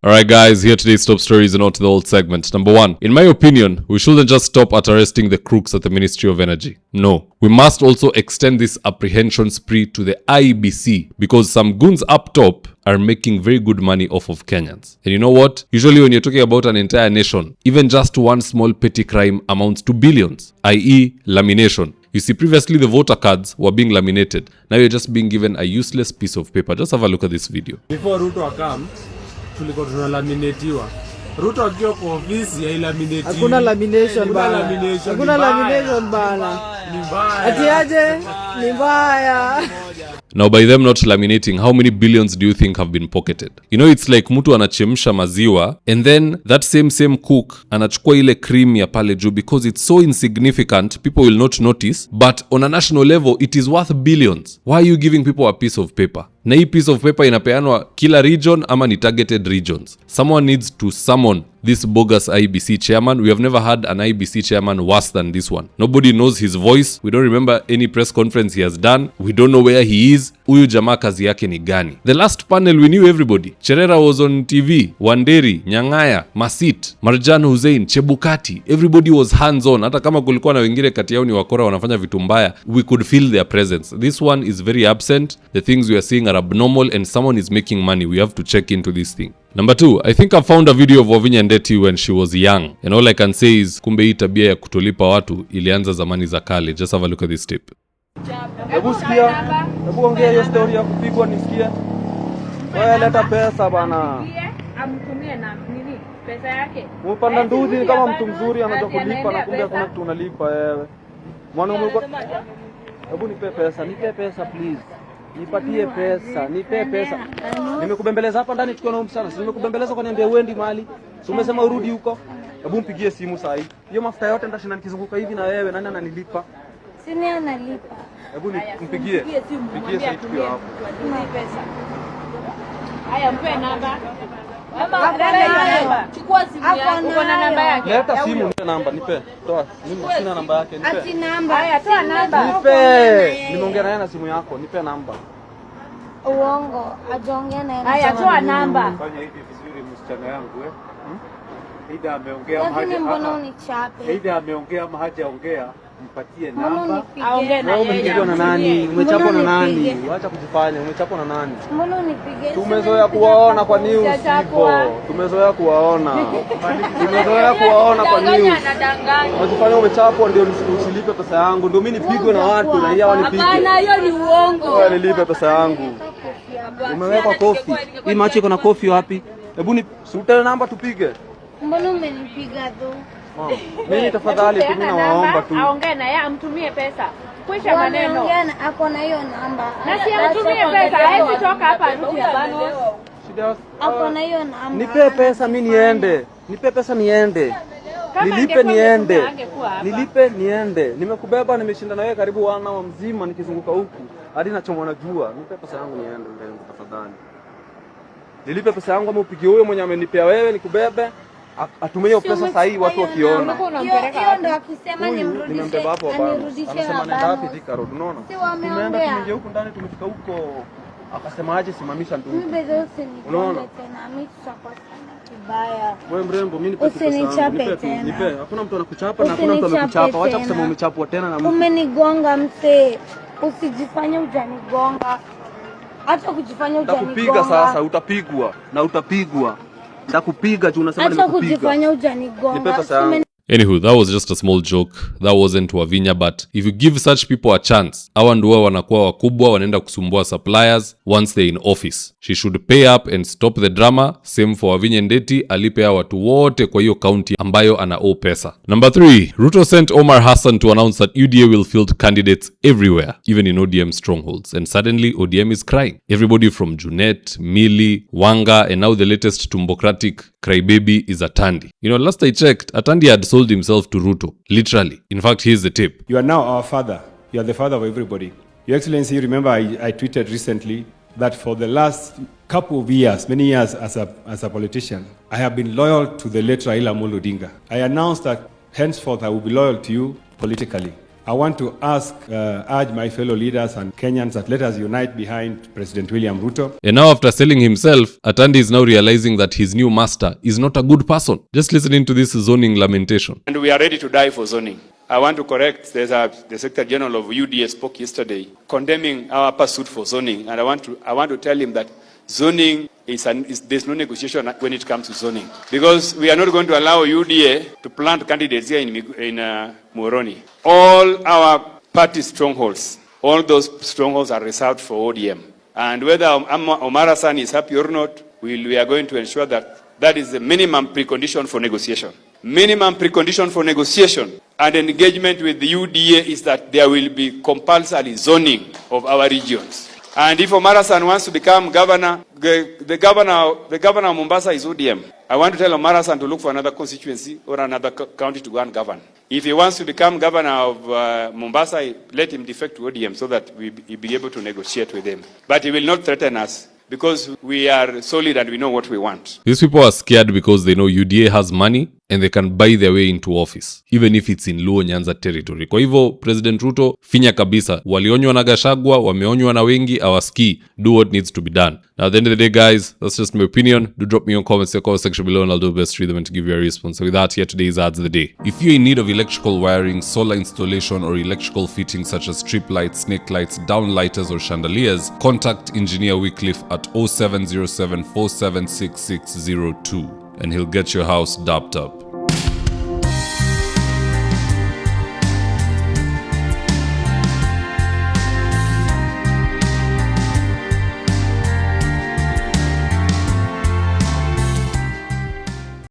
Alright guys, here today's top stories and on to the old segment. Number 1. In my opinion, we shouldn't just stop at arresting the crooks at the Ministry of Energy. No. We must also extend this apprehension spree to the Iebc because some goons up top are making very good money off of Kenyans. And you know what? Usually when you're talking about an entire nation, even just one small petty crime amounts to billions, i.e. lamination. You see, previously the voter cards were being laminated. Now you're just being given a useless piece of paper. Just have a look at this video. Before Ruto akam, tulikuwa tunalaminatiwa. Ruto akiwa kwa ofisi ya laminate. Hakuna lamination bana. Hakuna lamination bana. Ni mbaya. Ati aje? Ni mbaya. Now by them not laminating, how many billions do you think have been pocketed? You know, it's like mtu anachemsha maziwa and then that same cook anachukua ile cream ya pale juu because it's so insignificant, people will not notice, but on a national level it is worth billions. Why are you giving people a piece of paper? Na hii piece of paper inapeanwa kila region ama ni targeted regions. Someone needs to summon this bogus IEBC chairman. We have never had an IEBC chairman worse than this one. Nobody knows his voice. We don't remember any press conference he has done. We don't know where he is. Huyu jamaa kazi yake ni gani? The last panel we knew everybody. Cherera was on TV. Wanderi, Nyang'aya, Masit, Marjan Hussein, Chebukati. Everybody was hands on. Hata kama kulikuwa na wengine kati yao ni wakora wanafanya vitu mbaya, we could feel their presence. This one is very absent. The things we are seeing are abnormal and someone is making money. We have to check into this thing. Number 2, I think I found a video of Wavinya Ndeti when she was young. And all I can say is, kumbe hii tabia ya kutolipa watu ilianza zamani za kale. Just have a look at this tip. Hebu sikia, hebu ongea hiyo story ya kupigwa nisikie. Wewe leta pesa bana. Amtumie na nini? Pesa yake. Mpanda nduzi kama mtu mzuri anajua kulipa na kumbe hakuna kitu unalipa wewe. Mwanaume uko. Hebu nipe pesa please. Nipatie pesa, nipe pesa. Nimekubembeleza hapa ndani tukiwa na msana. Nimekubembeleza kwa niambia uendi mali. Si umesema urudi huko? Hebu mpigie simu saa hii. Hiyo mafuta yote ndashinda nikizunguka hivi na wewe nani ananilipa? Sini analipa. Hebu mpigie. Mpigie saa hii tukiwa hapo. Nipe pesa. Haya mpe namba. Namba. Chukua simu yako. Uko na namba yake? Leta simu nipe namba, nipe. Toa. Mimi sina namba yake, nipe. Ati namba. Haya toa namba. Nipe. Nimeongea naye na simu yako, nipe namba. Uongo, ajonge na yeye. Haya toa namba. Fanya hivi vizuri msichana yangu Aidha ameongea ama haja. Mbona unichape? Aidha ameongea ama hajaongea. Mpatie namba. Aongee na yeye. Umechapwa na nani? Umechapwa na nani? Acha kujifanya, umechapwa na nani? Mbona unipige? Tumezoea kuwaona kwa news hivyo. Tumezoea kuwaona. Tumezoea kuwaona kwa news. Unajifanya umechapwa ndio usilipe pesa yangu. Ndio mimi nipigwe na watu na yeye wanipige. Hapana, hiyo ni uongo. Wewe nilipe pesa yangu. Umeweka kofi. Hii machi iko na kofi wapi? Hebu ni sute namba tupige. Mbona umenipiga tu? Mimi tafadhali tu nawaomba tu. Aongee na yeye amtumie pesa. Kwisha maneno. Aongea ako na hiyo namba. Na si amtumie pesa, hawezi toka hapa arudi bano. Shida. Ako na hiyo namba. Nipe pesa mimi niende. Nipe pesa niende. Nilipe niende. Nilipe niende. Nimekubeba nimeshinda na wewe karibu wana wa mzima nikizunguka huku. Hadi nachomwa na jua. Nipe pesa yangu niende mbele tafadhali. Nilipe pesa yangu ama upigie huyo mwenye amenipea wewe nikubebe. Atumie hiyo pesa saa hii watu wakiona. Hiyo ndio akisema nimrudishe. Anasema nenda wapi Thika Road unaona? Tumeenda tumeingia huko ndani tumefika huko. Akasema aje simamisha ndugu. Unaona? Mimi tutakuwa sana kibaya. Wewe mrembo mimi nipe pesa. Nipe. Hakuna mtu anakuchapa na hakuna mtu amekuchapa. Acha kusema umechapwa tena na mtu. Umenigonga mzee. Usijifanye hujanigonga. Acha kujifanya hujanigonga. Nitakupiga sasa utapigwa na utapigwa. Nitakupiga juu unasema nimekupiga. Acha kujifanya hujanigonga. Anywho, that was just a small joke. That wasn't Wavinya, but if you give such people a chance, hawa ndio wanakuwa wakubwa, wanaenda kusumbua suppliers once they're in office. She should pay up and stop the drama. Same for Wavinya Ndeti, alipe hawa watu wote kwa hiyo county ambayo ana owe pesa. Number 3, Ruto sent Omar Hassan to announce that UDA will field candidates everywhere, even in ODM strongholds. And suddenly, ODM is crying. Everybody from Junet, Mili, Wanga, and now the latest Tumbocratic crybaby is Atandi. You know, last I checked, Atandi had sold himself to Ruto. Literally. In fact, here's the tip. You are now our father. You are the father of everybody. Your Excellency, remember I tweeted recently that for the last couple of years, many years as a politician, I have been loyal to the late Raila Amolo Odinga. I announced that henceforth I will be loyal to you politically. I want to urge my fellow leaders and Kenyans that let us unite behind President William Ruto. And now after selling himself, Atandi is now realizing that his new master is not a good person. Just listening to this zoning lamentation. And we are ready to die for zoning. I want to correct, the Secretary General of UDA spoke yesterday condemning our pursuit for zoning. And I want to tell him that zoning there's no negotiation when it comes to zoning. Because we are not going to allow UDA to plant candidates here in Muhoroni. All our party strongholds, all those strongholds are reserved for ODM. And whether Omar Hassan is happy or not, we are going to ensure that is the minimum precondition for negotiation. Minimum precondition for negotiation and engagement with the UDA is that there will be compulsory zoning of our regions. And if Omar Hassan wants to become governor, the governor of Mombasa is ODM. I want to tell Omar Hassan to look for another constituency or another county to go and govern. If he wants to become governor of Mombasa, let him defect to ODM so that we'll be able to negotiate with him. But he will not threaten us, because we are solid and we know what we want. These people are scared because they know UDA has money and they can buy their way into office, even if it's in Luo Nyanza territory. Kwa hivyo, President Ruto, finya kabisa. Walionywa na Gachagua, wameonywa na wengi, awaski. Do what needs to be done. Now, at the end of the day, guys, that's just my opinion. Do drop me your comments in the comment section below and I'll do the best to read them and to give you a response. So with that, here today's ads of the day. If you're in need of electrical wiring, solar installation, or electrical fittings such as strip lights, snake lights, downlighters, or chandeliers, contact Engineer Wycliffe at 0707 476602 and he'll get your house dapped up.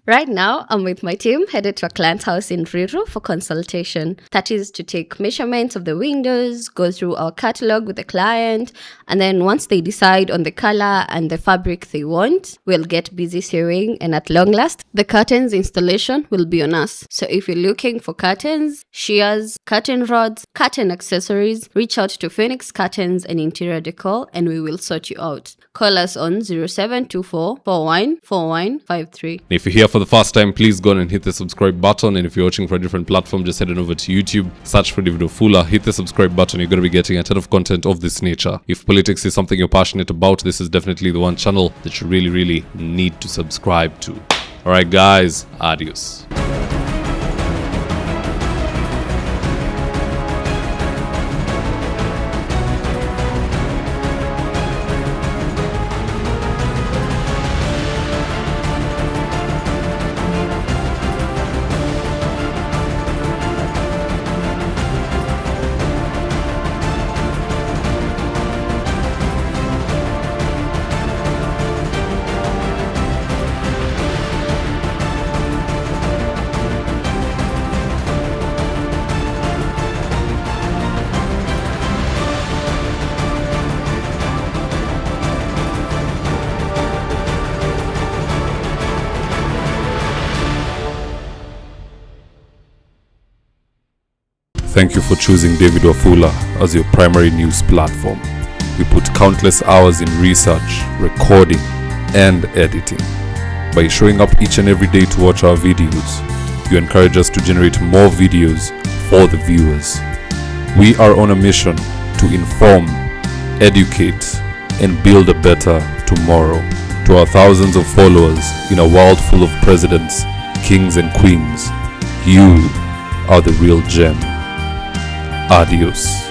Right now, I'm with my team headed to a client's house in Ruiru for consultation. That is to take measurements of the windows, go through our catalog with the client, and then once they decide on the color and the fabric they want, we'll get busy sewing, and at long last, the curtains installation will be on us. So if you're looking for curtains, shears, curtain rods, curtain accessories, reach out to Phoenix Curtains and Interior Decor and we will sort you out. Call us on 0724 414153. If you're here for the first time, please go on and hit the subscribe button. And if you're watching for a different platform, just head on over to YouTube, search for David Wafula, hit the subscribe button. You're going to be getting a ton of content of this nature. If politics is something you're passionate about, this is definitely the one channel that you really need to subscribe to. Alright guys, adios. Thank you for choosing David Wafula as your primary news platform. We put countless hours in research, recording, and editing. By showing up each and every day to watch our videos, you encourage us to generate more videos for the viewers. We are on a mission to inform, educate, and build a better tomorrow. To our thousands of followers in a world full of presidents, kings, and queens, you are the real gem. Adios.